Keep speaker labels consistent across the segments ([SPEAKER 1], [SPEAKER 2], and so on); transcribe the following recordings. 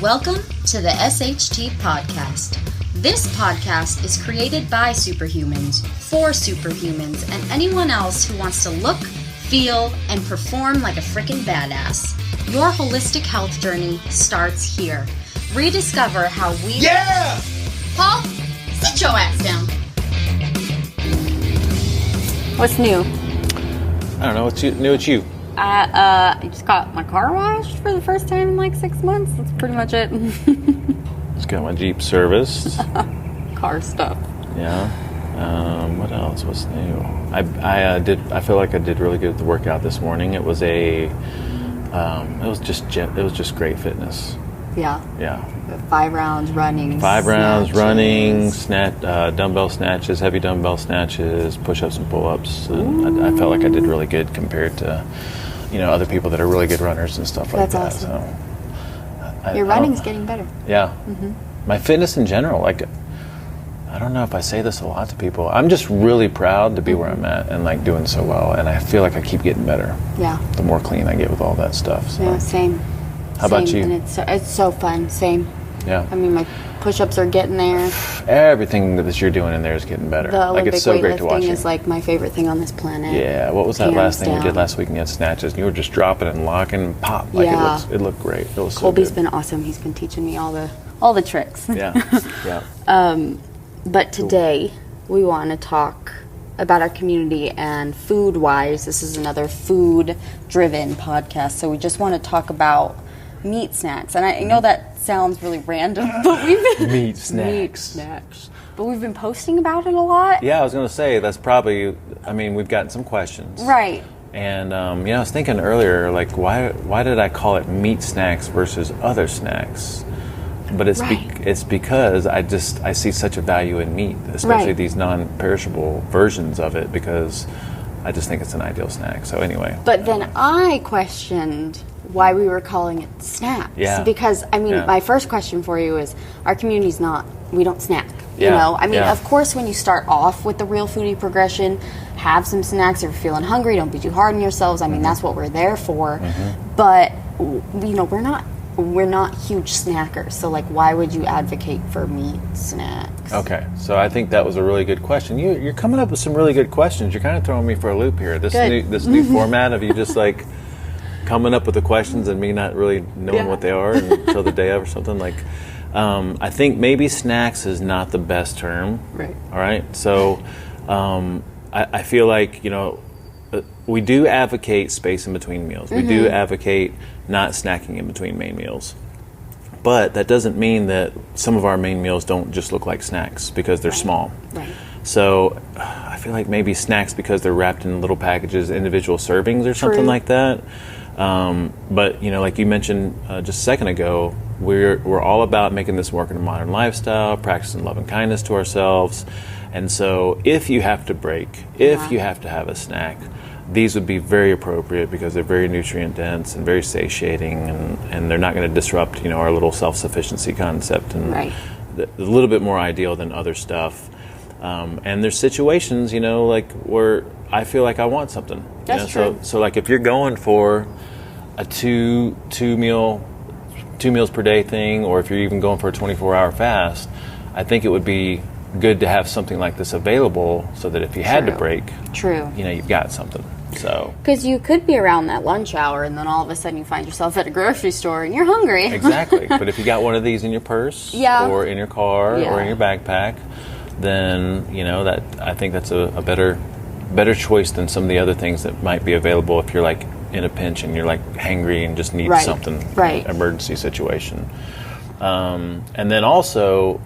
[SPEAKER 1] Welcome to the SHT podcast. This podcast is created by superhumans, for superhumans, and anyone else who wants to look, feel, and perform like a freaking badass. Your holistic health journey starts here. Rediscover how we...
[SPEAKER 2] Yeah!
[SPEAKER 1] Paul, sit your ass down.
[SPEAKER 3] What's new?
[SPEAKER 2] I don't know. What's new with you?
[SPEAKER 3] I just got my car washed for the first time in like 6 months. That's pretty much it.
[SPEAKER 2] Just got my Jeep serviced.
[SPEAKER 3] Car stuff.
[SPEAKER 2] Yeah. What else? What's new? I feel like I did really good at the workout this morning. It was just great fitness.
[SPEAKER 3] Yeah.
[SPEAKER 2] Yeah.
[SPEAKER 3] 5 rounds running.
[SPEAKER 2] 5 rounds
[SPEAKER 3] snatches.
[SPEAKER 2] running, dumbbell snatches, heavy dumbbell snatches, push-ups and pull-ups. And I felt like I did really good compared to, other people that are really good runners and stuff like that.
[SPEAKER 3] That's awesome.
[SPEAKER 2] So
[SPEAKER 3] Your running's getting better.
[SPEAKER 2] Yeah.
[SPEAKER 3] Mm-hmm.
[SPEAKER 2] My fitness in general, I don't know if I say this a lot to people. I'm just really proud to be where I'm at and like doing so well. And I feel like I keep getting better.
[SPEAKER 3] Yeah.
[SPEAKER 2] The more clean I get with all that stuff. So.
[SPEAKER 3] Yeah, same.
[SPEAKER 2] How about you?
[SPEAKER 3] And it's so fun. Same.
[SPEAKER 2] Yeah.
[SPEAKER 3] I mean, my push-ups are getting there.
[SPEAKER 2] Everything that you're doing in there is getting better.
[SPEAKER 3] The Olympic
[SPEAKER 2] it's so great to watch.
[SPEAKER 3] weightlifting is like my favorite thing on this planet.
[SPEAKER 2] Yeah. What was that
[SPEAKER 3] Hands
[SPEAKER 2] last thing we
[SPEAKER 3] down.
[SPEAKER 2] did last week? You had snatches. And you were just dropping and locking and pop. Like
[SPEAKER 3] Yeah.
[SPEAKER 2] it looked great. It was
[SPEAKER 3] Colby's
[SPEAKER 2] so good.
[SPEAKER 3] been awesome. He's been teaching me all the tricks.
[SPEAKER 2] Yeah. Yeah.
[SPEAKER 3] But today we want to talk about our community and food-wise. This is another food-driven podcast, so we just want to talk about meat snacks. And I know that sounds really random, but we've been
[SPEAKER 2] Meat snacks.
[SPEAKER 3] Meat snacks. But we've been posting about it a lot.
[SPEAKER 2] Yeah, I was going to say that's probably. I mean, we've gotten some questions.
[SPEAKER 3] Right.
[SPEAKER 2] And I was thinking earlier, like, why did I call it meat snacks versus other snacks? But it's it's because I see such a value in meat, especially these non-perishable versions of it, because I just think it's an ideal snack. So anyway.
[SPEAKER 3] But then I questioned why we were calling it snacks.
[SPEAKER 2] Yeah.
[SPEAKER 3] Because, I mean,
[SPEAKER 2] Yeah.
[SPEAKER 3] my first question for you is, our community's we don't snack. You
[SPEAKER 2] Yeah.
[SPEAKER 3] know? I mean,
[SPEAKER 2] Yeah.
[SPEAKER 3] of course, when you start off with the real foodie progression, have some snacks. If you're feeling hungry, don't be too hard on yourselves. I mean, that's what we're there for. But, we're not huge snackers. So, like, why would you advocate for meat snacks?
[SPEAKER 2] Okay, so I think that was a really good question. You're coming up with some really good questions. You're kind of throwing me for a loop here. This new format of you just like coming up with the questions and me not really knowing what they are until the day of or something. Like, I think maybe snacks is not the best term.
[SPEAKER 3] Right.
[SPEAKER 2] All right. So I feel like we do advocate space in between meals. We do advocate not snacking in between main meals. But that doesn't mean that some of our main meals don't just look like snacks because they're small.
[SPEAKER 3] Right.
[SPEAKER 2] So I feel like maybe snacks because they're wrapped in little packages, individual servings or something like that. But like you mentioned just a second ago, we're all about making this work in a modern lifestyle, practicing love and kindness to ourselves. And so if you have to break, if you have to have a snack, these would be very appropriate because they're very nutrient dense and very satiating, and they're not going to disrupt our little self-sufficiency concept, and a little bit more ideal than other stuff. And there's situations like where I feel like I want something.
[SPEAKER 3] That's true.
[SPEAKER 2] So like if you're going for a two meals per day thing, or if you're even going for a 24-hour fast, I think it would be good to have something like this available so that if you had to break, you've got something. So
[SPEAKER 3] because you could be around that lunch hour and then all of a sudden you find yourself at a grocery store and you're hungry.
[SPEAKER 2] Exactly. But if you got one of these in your purse or in your car or in your backpack, then that I think that's a better choice than some of the other things that might be available if you're like in a pinch and you're like hangry and just need something, emergency situation. And then also,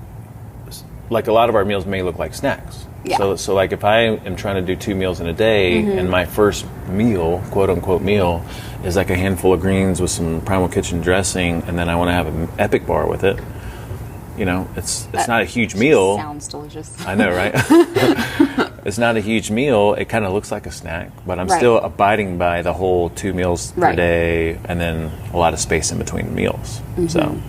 [SPEAKER 2] like a lot of our meals may look like snacks.
[SPEAKER 3] Yeah.
[SPEAKER 2] So like if I am trying to do 2 meals in a day and my first meal, quote unquote meal, is like a handful of greens with some Primal Kitchen dressing, and then I want to have an Epic bar with it, it's not a huge meal.
[SPEAKER 3] Sounds delicious.
[SPEAKER 2] I know, right? It's not a huge meal. It kind of looks like a snack, but I'm still abiding by the whole 2 meals per day, and then a lot of space in between meals. So,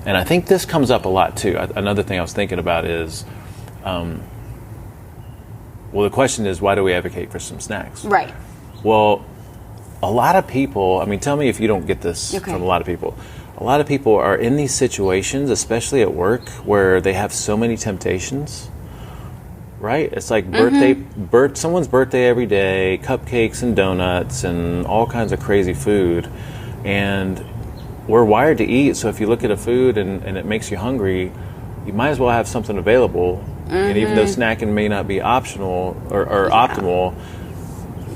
[SPEAKER 2] and I think this comes up a lot too. Another thing I was thinking about is, the question is, why do we advocate for some snacks?
[SPEAKER 3] Right.
[SPEAKER 2] Well, a lot of people, I mean, tell me if you don't get this from a lot of people. A lot of people are in these situations, especially at work, where they have so many temptations, right? It's like someone's birthday every day, cupcakes and donuts and all kinds of crazy food. And we're wired to eat, so if you look at a food and it makes you hungry, you might as well have something available. And even though snacking may not be optional or optimal,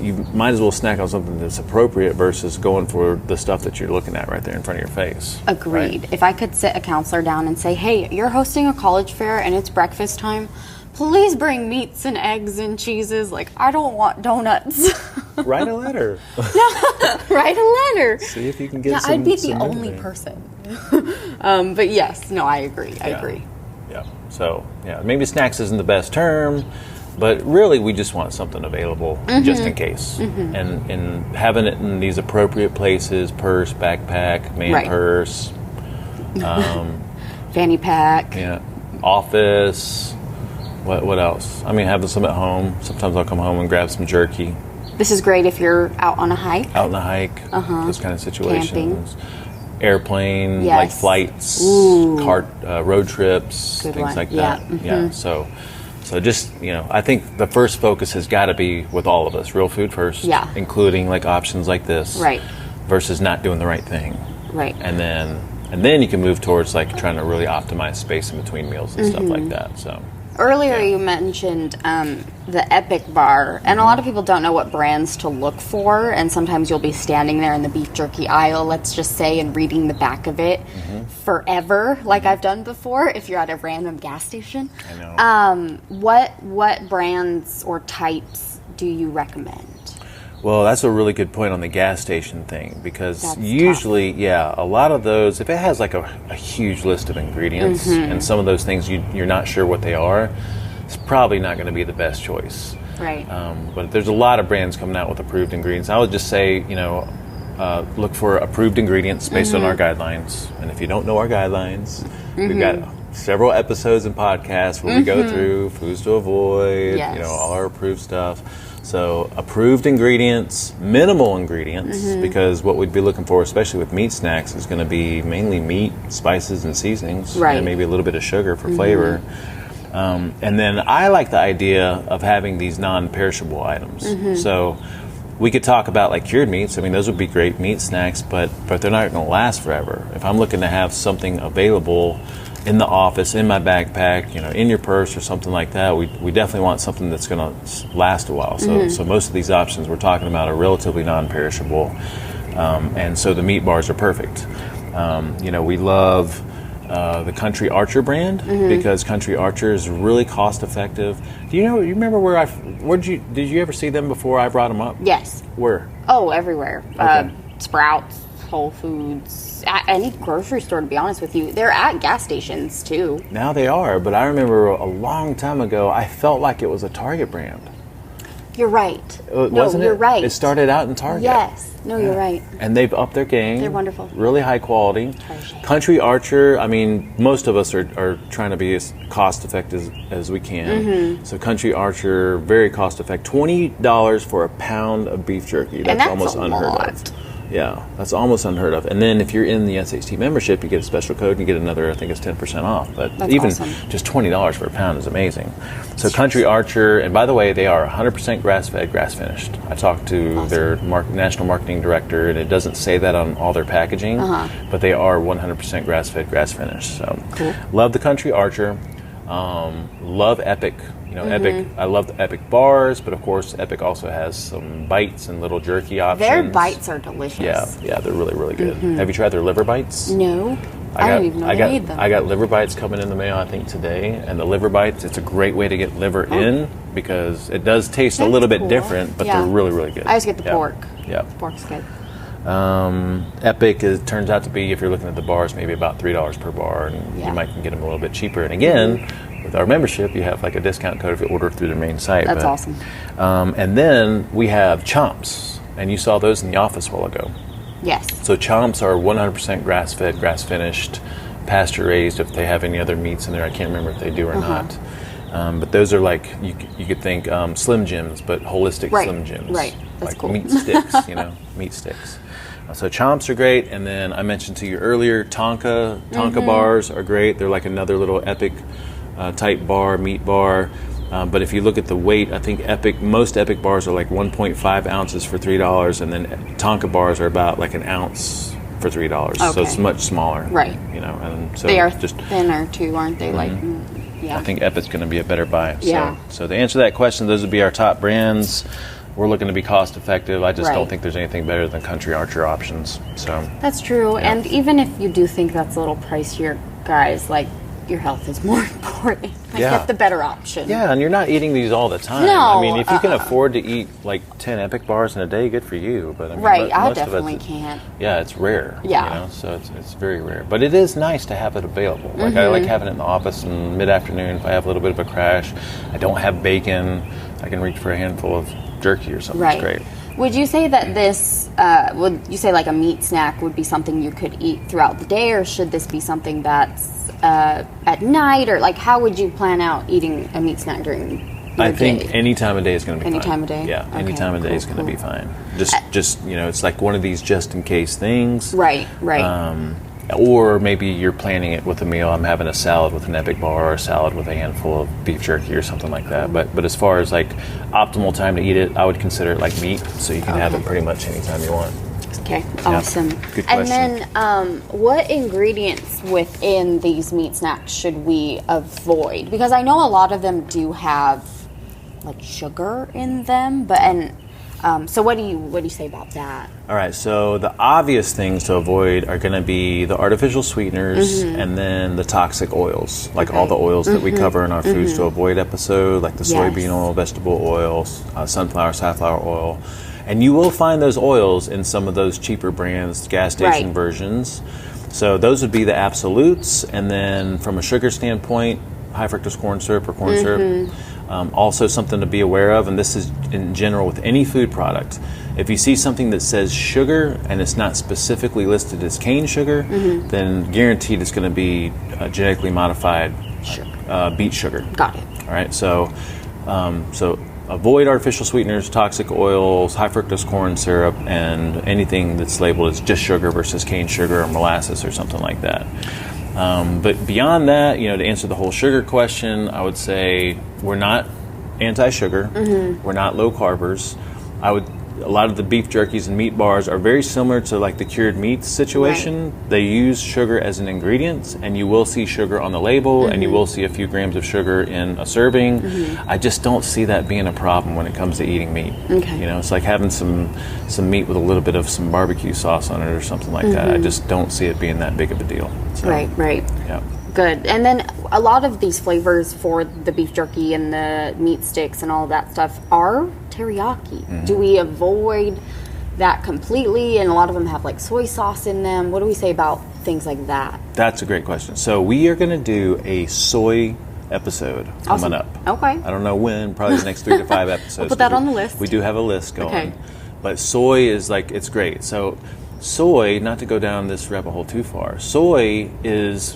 [SPEAKER 2] you might as well snack on something that's appropriate versus going for the stuff that you're looking at right there in front of your face.
[SPEAKER 3] Agreed.
[SPEAKER 2] Right?
[SPEAKER 3] If I could sit a counselor down and say, hey, you're hosting a college fair and it's breakfast time, please bring meats and eggs and cheeses. Like, I don't want donuts.
[SPEAKER 2] Write a letter.
[SPEAKER 3] Write a letter.
[SPEAKER 2] See if you can get some.
[SPEAKER 3] I'd be the only person. But yes, no, I agree. I agree.
[SPEAKER 2] Yeah. So, maybe snacks isn't the best term, but really we just want something available just in case. And having it in these appropriate places, purse, backpack, man purse.
[SPEAKER 3] Fanny pack.
[SPEAKER 2] Yeah. Office. What else? I mean, having some at home. Sometimes I'll come home and grab some jerky.
[SPEAKER 3] This is great if you're out on a hike.
[SPEAKER 2] Out on a hike. Those kind of situations. Camping. Airplane, like flights, road trips, things like that. Yeah. So just, I think the first focus has got to be with all of us, real food first, including like options like this, versus not doing the right thing, and then you can move towards like trying to really optimize space in between meals and stuff like that. So
[SPEAKER 3] earlier you mentioned the Epic bar, and a lot of people don't know what brands to look for, and sometimes you'll be standing there in the beef jerky aisle, let's just say, and reading the back of it forever, like I've done before, if you're at a random gas station.
[SPEAKER 2] I know.
[SPEAKER 3] What brands or types do you recommend?
[SPEAKER 2] Well, that's a really good point on the gas station thing, because
[SPEAKER 3] That's
[SPEAKER 2] usually, a lot of those, if it has like a huge list of ingredients and some of those things you're not sure what they are, it's probably not going to be the best choice.
[SPEAKER 3] Right.
[SPEAKER 2] But there's a lot of brands coming out with approved ingredients. I would just say, look for approved ingredients based on our guidelines. And if you don't know our guidelines, we've got several episodes and podcasts where we go through foods to avoid, all our approved stuff. So approved ingredients, minimal ingredients, because what we'd be looking for, especially with meat snacks, is going to be mainly meat, spices, and seasonings, and maybe a little bit of sugar for flavor. And then I like the idea of having these non-perishable items. So we could talk about like cured meats. I mean, those would be great meat snacks, but they're not going to last forever. If I'm looking to have something available in the office, in my backpack, in your purse or something like that, we definitely want something that's going to last a while. So most of these options we're talking about are relatively non-perishable, and so the meat bars are perfect. We love the Country Archer brand because Country Archer is really cost effective. You remember did you ever see them before I brought them up?
[SPEAKER 3] Yes.
[SPEAKER 2] Where?
[SPEAKER 3] Oh, everywhere. Okay. Sprouts, Whole Foods, at any grocery store, to be honest with you. They're at gas stations too.
[SPEAKER 2] Now they are, but I remember a long time ago I felt like it was a Target brand.
[SPEAKER 3] You're right.
[SPEAKER 2] You're
[SPEAKER 3] right.
[SPEAKER 2] It started out in Target.
[SPEAKER 3] Yes. No, you're right.
[SPEAKER 2] And they've upped their game.
[SPEAKER 3] They're wonderful.
[SPEAKER 2] Really high quality. Country Archer, I mean, most of us are trying to be as cost effective as we can. So Country Archer, very cost effective. $20 for a pound of beef jerky. That's almost unheard of. Yeah, that's almost unheard of. And then if you're in the SHT membership, you get a special code and you get another, I think it's 10% off. But
[SPEAKER 3] that's
[SPEAKER 2] even
[SPEAKER 3] awesome. Just
[SPEAKER 2] $20 for a pound is amazing. So Country Archer, and by the way, they are 100% grass-fed, grass-finished. I talked to their national marketing director, and it doesn't say that on all their packaging, but they are 100% grass-fed, grass-finished. So love the Country Archer. Love Epic. Epic. I love the Epic bars, but of course, Epic also has some bites and little jerky options.
[SPEAKER 3] Their bites are delicious.
[SPEAKER 2] Yeah, they're really, really good. Have you tried their liver bites?
[SPEAKER 3] No. I don't even know they made them.
[SPEAKER 2] I got liver bites coming in the mail, I think, today. And the liver bites, it's a great way to get liver in because it does taste a little bit different, but they're really, really good.
[SPEAKER 3] I always get the pork.
[SPEAKER 2] Yeah.
[SPEAKER 3] The pork's good.
[SPEAKER 2] Epic turns out to be, if you're looking at the bars, maybe about $3 per bar, and you might get them a little bit cheaper. And again, with our membership, you have like a discount code if you order through their main site.
[SPEAKER 3] That's awesome.
[SPEAKER 2] And then we have Chomps, and you saw those in the office a while ago.
[SPEAKER 3] Yes.
[SPEAKER 2] So Chomps are 100% grass-fed, grass-finished, pasture-raised. If they have any other meats in there, I can't remember if they do or not. But those are like, you could think Slim Jims, but holistic Slim Jims.
[SPEAKER 3] Right. That's
[SPEAKER 2] like
[SPEAKER 3] cool.
[SPEAKER 2] meat sticks, meat sticks. So chomps are great, and then I mentioned to you earlier, Tonka bars are great. They're like another little Epic type bar, meat bar. But if you look at the weight, I think most Epic bars are like 1.5 ounces for $3, and then Tonka bars are about like an ounce for $3.
[SPEAKER 3] Okay.
[SPEAKER 2] So it's much smaller.
[SPEAKER 3] Right.
[SPEAKER 2] And so
[SPEAKER 3] They are
[SPEAKER 2] just
[SPEAKER 3] thinner too, aren't they? Like, yeah.
[SPEAKER 2] I think Epic's going to be a better buy.
[SPEAKER 3] Yeah.
[SPEAKER 2] So to answer that question, those would be our top brands. We're looking to be cost effective. I just
[SPEAKER 3] Right.
[SPEAKER 2] don't think there's anything better than Country Archer options. So
[SPEAKER 3] That's true.
[SPEAKER 2] Yeah.
[SPEAKER 3] And even if you do think that's a little pricier, guys, like, your health is more important. Like,
[SPEAKER 2] Yeah.
[SPEAKER 3] get the better option.
[SPEAKER 2] yeah, and you're not eating these all the time.
[SPEAKER 3] No,
[SPEAKER 2] I mean, if you can afford to eat like 10 Epic bars in a day, good for you. But I mean,
[SPEAKER 3] Right, I
[SPEAKER 2] most of
[SPEAKER 3] definitely
[SPEAKER 2] it's,
[SPEAKER 3] can't.
[SPEAKER 2] Yeah, it's rare.
[SPEAKER 3] Yeah.
[SPEAKER 2] So it's very rare. But it is nice to have it available. Like I like having it in the office in mid-afternoon if I have a little bit of a crash. I don't have bacon. I can reach for a handful of jerky or something.
[SPEAKER 3] Right.
[SPEAKER 2] It's great.
[SPEAKER 3] Would you say that this, would you say like a meat snack would be something you could eat throughout the day, or should this be something that's at night, or like how would you plan out eating a meat snack during your
[SPEAKER 2] I think
[SPEAKER 3] day?
[SPEAKER 2] any time of day is going to be
[SPEAKER 3] Any
[SPEAKER 2] fine.
[SPEAKER 3] time of day?
[SPEAKER 2] Yeah, any
[SPEAKER 3] Okay,
[SPEAKER 2] time of day
[SPEAKER 3] cool,
[SPEAKER 2] is going to
[SPEAKER 3] cool.
[SPEAKER 2] be fine. Just it's like one of these just in case things.
[SPEAKER 3] Right.
[SPEAKER 2] Or maybe you're planning it with a meal. I'm having a salad with an Epic bar, or a salad with a handful of beef jerky, or something like that. But as far as like optimal time to eat it, I would consider it like meat, so you can have it pretty much anytime you want.
[SPEAKER 3] Okay, awesome.
[SPEAKER 2] Good
[SPEAKER 3] And
[SPEAKER 2] question.
[SPEAKER 3] then, what ingredients within these meat snacks should we avoid? Because I know a lot of them do have like sugar in them, so what do you say about that?
[SPEAKER 2] All right, so the obvious things to avoid are going to be the artificial sweeteners and then the toxic oils, like all the oils that we cover in our foods to avoid episode, like the soybean oil, vegetable oils, sunflower, safflower oil. And you will find those oils in some of those cheaper brands, gas station versions. So those would be the absolutes. And then from a sugar standpoint, high fructose corn syrup or corn syrup. Also something to be aware of, and this is in general with any food product. If you see something that says sugar and it's not specifically listed as cane sugar, then guaranteed it's going to be genetically modified beet sugar.
[SPEAKER 3] Got it.
[SPEAKER 2] All right, so avoid artificial sweeteners, toxic oils, high fructose corn syrup, and anything that's labeled as just sugar versus cane sugar or molasses or something like that. But beyond that, to answer the whole sugar question, I would say we're not anti-sugar. We're not low carbers. A lot of the beef jerkies and meat bars are very similar to like the cured meats situation. Right. They use sugar as an ingredient, and you will see sugar on the label, and you will see a few grams of sugar in a serving. I just don't see that being a problem when it comes to eating meat.
[SPEAKER 3] Okay.
[SPEAKER 2] It's like having some meat with a little bit of some barbecue sauce on it or something like that. I just don't see it being that big of a deal. So,
[SPEAKER 3] Right.
[SPEAKER 2] Yeah.
[SPEAKER 3] Good. And then a lot of these flavors for the beef jerky and the meat sticks and all that stuff are teriyaki. Do we avoid that completely? And a lot of them have like soy sauce in them. What do we say about things like that?
[SPEAKER 2] That's a great question. So we are going to do a soy episode coming up.
[SPEAKER 3] Okay.
[SPEAKER 2] I don't know when, probably the next 3 to 5 episodes.
[SPEAKER 3] We'll put that on the list.
[SPEAKER 2] We do have a list going.
[SPEAKER 3] Okay.
[SPEAKER 2] But soy is like, it's great. So soy, not to go down this rabbit hole too far, soy is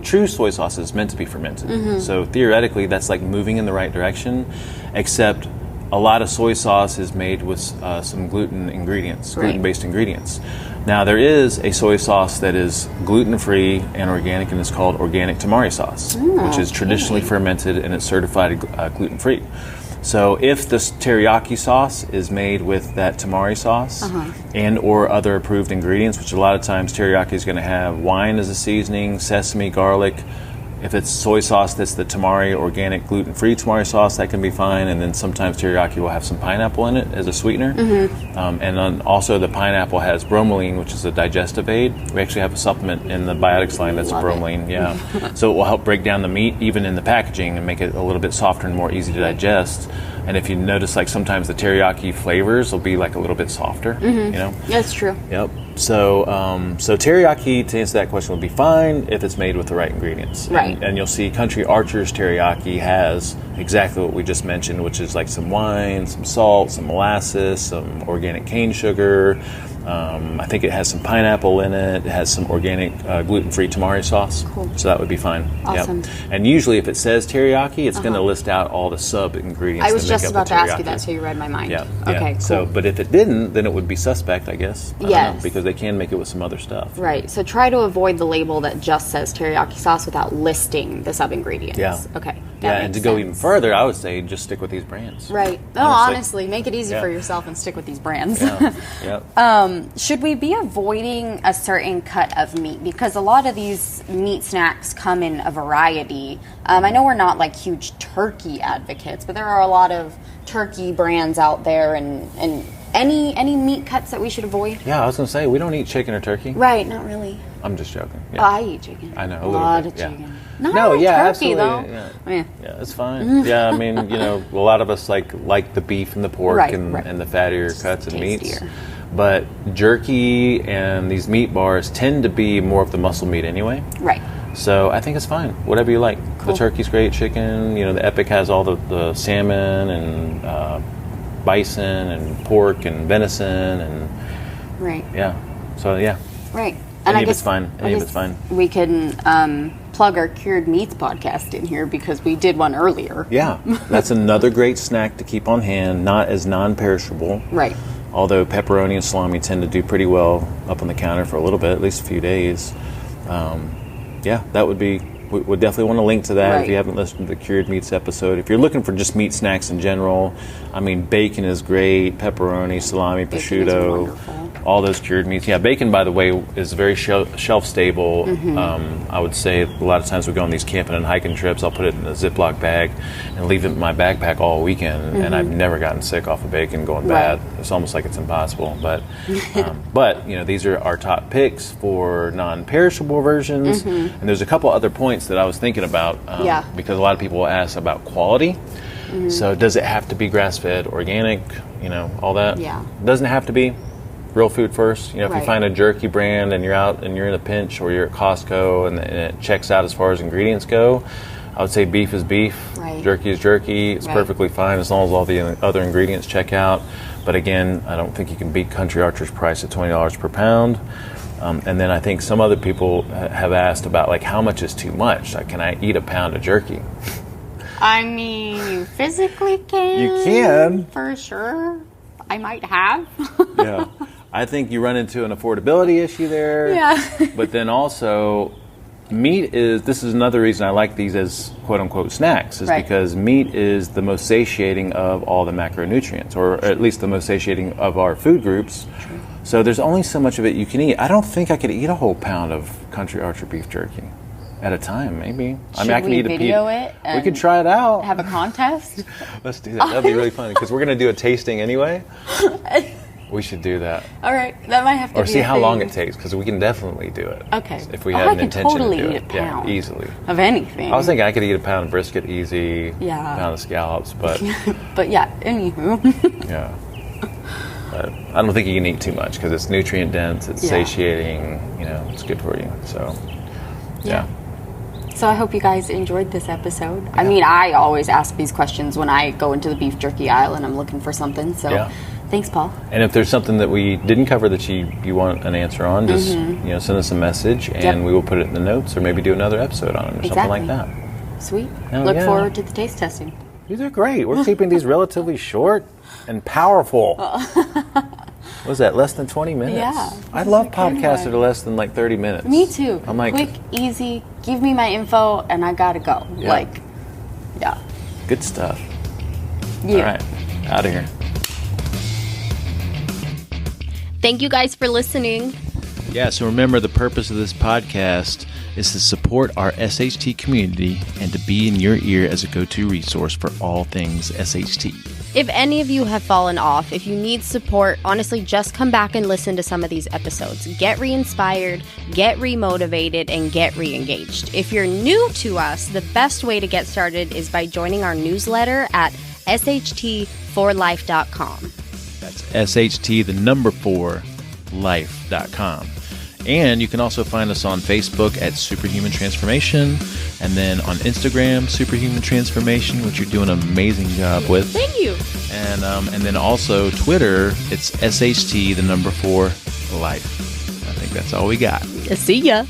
[SPEAKER 2] true soy sauce is meant to be fermented. So theoretically, that's like moving in the right direction, except a lot of soy sauce is made with some gluten-based ingredients. Now, there is a soy sauce that is gluten-free and organic, and it's called organic tamari sauce, which is traditionally fermented, and it's certified gluten-free. So if this teriyaki sauce is made with that tamari sauce and or other approved ingredients, which a lot of times teriyaki is going to have wine as a seasoning, sesame, garlic. If it's soy sauce that's the tamari, organic, gluten-free tamari sauce, that can be fine. And then sometimes teriyaki will have some pineapple in it as a sweetener. And then also the pineapple has bromelain, which is a digestive aid. We actually have a supplement in the biotics line that's bromelain. Yeah. So it will help break down the meat even in the packaging and make it a little bit softer and more easy to digest. And if you notice, like sometimes the teriyaki flavors will be like a little bit softer.
[SPEAKER 3] That's true.
[SPEAKER 2] Yep. So teriyaki, to answer that question, would be fine if it's made with the right ingredients.
[SPEAKER 3] Right.
[SPEAKER 2] And you'll see Country Archer's teriyaki has exactly what we just mentioned, which is like some wine, some salt, some molasses, some organic cane sugar, I think it has some pineapple in it. It has some organic gluten-free tamari sauce.
[SPEAKER 3] Cool.
[SPEAKER 2] So that would be fine.
[SPEAKER 3] Awesome.
[SPEAKER 2] Yep. And usually if it says teriyaki, it's going to list out all the sub-ingredients
[SPEAKER 3] I was
[SPEAKER 2] that make
[SPEAKER 3] just
[SPEAKER 2] up
[SPEAKER 3] about
[SPEAKER 2] the
[SPEAKER 3] to ask you
[SPEAKER 2] teriyaki.
[SPEAKER 3] that, so you read my mind.
[SPEAKER 2] Yeah.
[SPEAKER 3] Okay, cool.
[SPEAKER 2] So, but if it didn't, then it would be suspect, I guess. I don't
[SPEAKER 3] Yes.
[SPEAKER 2] know, because they can make it with some other stuff.
[SPEAKER 3] Right. So try to avoid the label that just says teriyaki sauce without listing the sub-ingredients.
[SPEAKER 2] Yeah.
[SPEAKER 3] Okay.
[SPEAKER 2] Yeah,
[SPEAKER 3] that
[SPEAKER 2] and to
[SPEAKER 3] makes
[SPEAKER 2] go
[SPEAKER 3] sense.
[SPEAKER 2] even further, I would say just stick with these brands.
[SPEAKER 3] Right. No, honestly, make it easy
[SPEAKER 2] Yeah.
[SPEAKER 3] for yourself and stick with these brands.
[SPEAKER 2] Yeah. Yep.
[SPEAKER 3] Should we be avoiding a certain cut of meat? Because a lot of these meat snacks come in a variety. I know we're not like huge turkey advocates, but there are a lot of turkey brands out there, and any meat cuts that we should avoid?
[SPEAKER 2] Yeah, I was going to say, we don't eat chicken or turkey.
[SPEAKER 3] Right, not really.
[SPEAKER 2] I'm just joking. Yeah.
[SPEAKER 3] I eat chicken.
[SPEAKER 2] I know,
[SPEAKER 3] a
[SPEAKER 2] a
[SPEAKER 3] lot
[SPEAKER 2] little
[SPEAKER 3] of
[SPEAKER 2] bit, yeah.
[SPEAKER 3] chicken. Not
[SPEAKER 2] No,
[SPEAKER 3] turkey,
[SPEAKER 2] absolutely.
[SPEAKER 3] though.
[SPEAKER 2] Yeah.
[SPEAKER 3] Yeah.
[SPEAKER 2] Yeah, it's fine. Yeah, I mean, a lot of us like the beef and the pork
[SPEAKER 3] Right,
[SPEAKER 2] and,
[SPEAKER 3] right.
[SPEAKER 2] and the fattier cuts and meats.
[SPEAKER 3] tastier.
[SPEAKER 2] But jerky and these meat bars tend to be more of the muscle meat anyway.
[SPEAKER 3] Right.
[SPEAKER 2] So I think it's fine. Whatever you like.
[SPEAKER 3] Cool.
[SPEAKER 2] The turkey's great, chicken. The Epic has all the salmon and bison and pork and venison and
[SPEAKER 3] Right.
[SPEAKER 2] yeah. So yeah.
[SPEAKER 3] Right.
[SPEAKER 2] Any of it's fine. Any of it's fine.
[SPEAKER 3] We can plug our Cured Meats podcast in here because we did one earlier.
[SPEAKER 2] Yeah, that's another great snack to keep on hand, not as non-perishable.
[SPEAKER 3] Right.
[SPEAKER 2] Although pepperoni and salami tend to do pretty well up on the counter for a little bit, at least a few days. Yeah, that would be, we definitely want to link to that if you haven't listened to the Cured Meats episode. If you're looking for just meat snacks in general, I mean, bacon is great, pepperoni, salami,
[SPEAKER 3] Bacon is
[SPEAKER 2] prosciutto,
[SPEAKER 3] wonderful.
[SPEAKER 2] all those cured meats. Yeah, bacon, by the way, is very shelf stable. I would say a lot of times we go on these camping and hiking trips, I'll put it in a Ziploc bag and leave it in my backpack all weekend, and I've never gotten sick off of bacon going bad. It's almost like it's impossible. But these are our top picks for non-perishable versions. And there's a couple other points that I was thinking about because a lot of people will ask about quality. So does it have to be grass-fed, organic, all that?
[SPEAKER 3] Yeah.
[SPEAKER 2] It doesn't have to be. Real food first. If you find a jerky brand and you're out and you're in a pinch, or you're at Costco and it checks out as far as ingredients go, I would say beef is beef, jerky is jerky. It's perfectly fine as long as all the other ingredients check out. But again, I don't think you can beat Country Archer's price at $20 per pound. And then I think some other people have asked about, like, how much is too much? Like, can I eat a pound of jerky?
[SPEAKER 3] I mean, you physically can.
[SPEAKER 2] You can.
[SPEAKER 3] For sure. I might have.
[SPEAKER 2] Yeah. I think you run into an affordability issue there.
[SPEAKER 3] Yeah.
[SPEAKER 2] But then also, this is another reason I like these as quote-unquote snacks, is because meat is the most satiating of all the macronutrients, or at least the most satiating of our food groups.
[SPEAKER 3] True.
[SPEAKER 2] So there's only so much of it you can eat. I don't think I could eat a whole pound of Country Archer beef jerky at a time, maybe.
[SPEAKER 3] Should
[SPEAKER 2] I can
[SPEAKER 3] we
[SPEAKER 2] eat
[SPEAKER 3] video it?
[SPEAKER 2] We could try it out.
[SPEAKER 3] Have a contest?
[SPEAKER 2] Let's do that. That'd be really fun, because we're going to do a tasting anyway. We should do that.
[SPEAKER 3] All right, that might have to be.
[SPEAKER 2] Or see how long it takes, because we can definitely do it.
[SPEAKER 3] Okay.
[SPEAKER 2] If we have an intention
[SPEAKER 3] totally
[SPEAKER 2] to do
[SPEAKER 3] eat
[SPEAKER 2] it.
[SPEAKER 3] a pound
[SPEAKER 2] easily.
[SPEAKER 3] of anything.
[SPEAKER 2] I was thinking I could eat a pound of brisket easy.
[SPEAKER 3] Yeah.
[SPEAKER 2] A pound of scallops, but
[SPEAKER 3] But yeah, anywho.
[SPEAKER 2] yeah. But I don't think you can eat too much, because it's nutrient dense, it's satiating, it's good for you. So yeah.
[SPEAKER 3] So I hope you guys enjoyed this episode. I mean, I always ask these questions when I go into the beef jerky aisle and I'm looking for something. So thanks, Paul.
[SPEAKER 2] And if there's something that we didn't cover that you want an answer on, just send us a message, and we will put it in the notes, or maybe do another episode on it, or something like that.
[SPEAKER 3] Sweet.
[SPEAKER 2] Oh,
[SPEAKER 3] Look forward to the taste testing.
[SPEAKER 2] These are great. We're keeping these relatively short and powerful. What was that, less than 20 minutes?
[SPEAKER 3] Yeah.
[SPEAKER 2] I love podcasts that are less than like 30 minutes.
[SPEAKER 3] Me too.
[SPEAKER 2] I'm like,
[SPEAKER 3] quick, easy, give me my info, and I gotta go.
[SPEAKER 2] Yeah. Good stuff.
[SPEAKER 3] Yeah.
[SPEAKER 2] All right, out of here.
[SPEAKER 1] Thank you guys for listening.
[SPEAKER 2] Yeah, so remember, the purpose of this podcast is to support our SHT community and to be in your ear as a go-to resource for all things SHT.
[SPEAKER 1] If any of you have fallen off, if you need support, honestly, just come back and listen to some of these episodes. Get re-inspired, get re-motivated, and get re-engaged. If you're new to us, the best way to get started is by joining our newsletter at sht4life.com.
[SPEAKER 2] That's SHT4life.com. And you can also find us on Facebook at Superhuman Transformation, and then on Instagram, Superhuman Transformation, which you're doing an amazing job with.
[SPEAKER 1] Thank you.
[SPEAKER 2] And then also Twitter, it's SHT4
[SPEAKER 4] life. I think that's all we got.
[SPEAKER 5] See ya.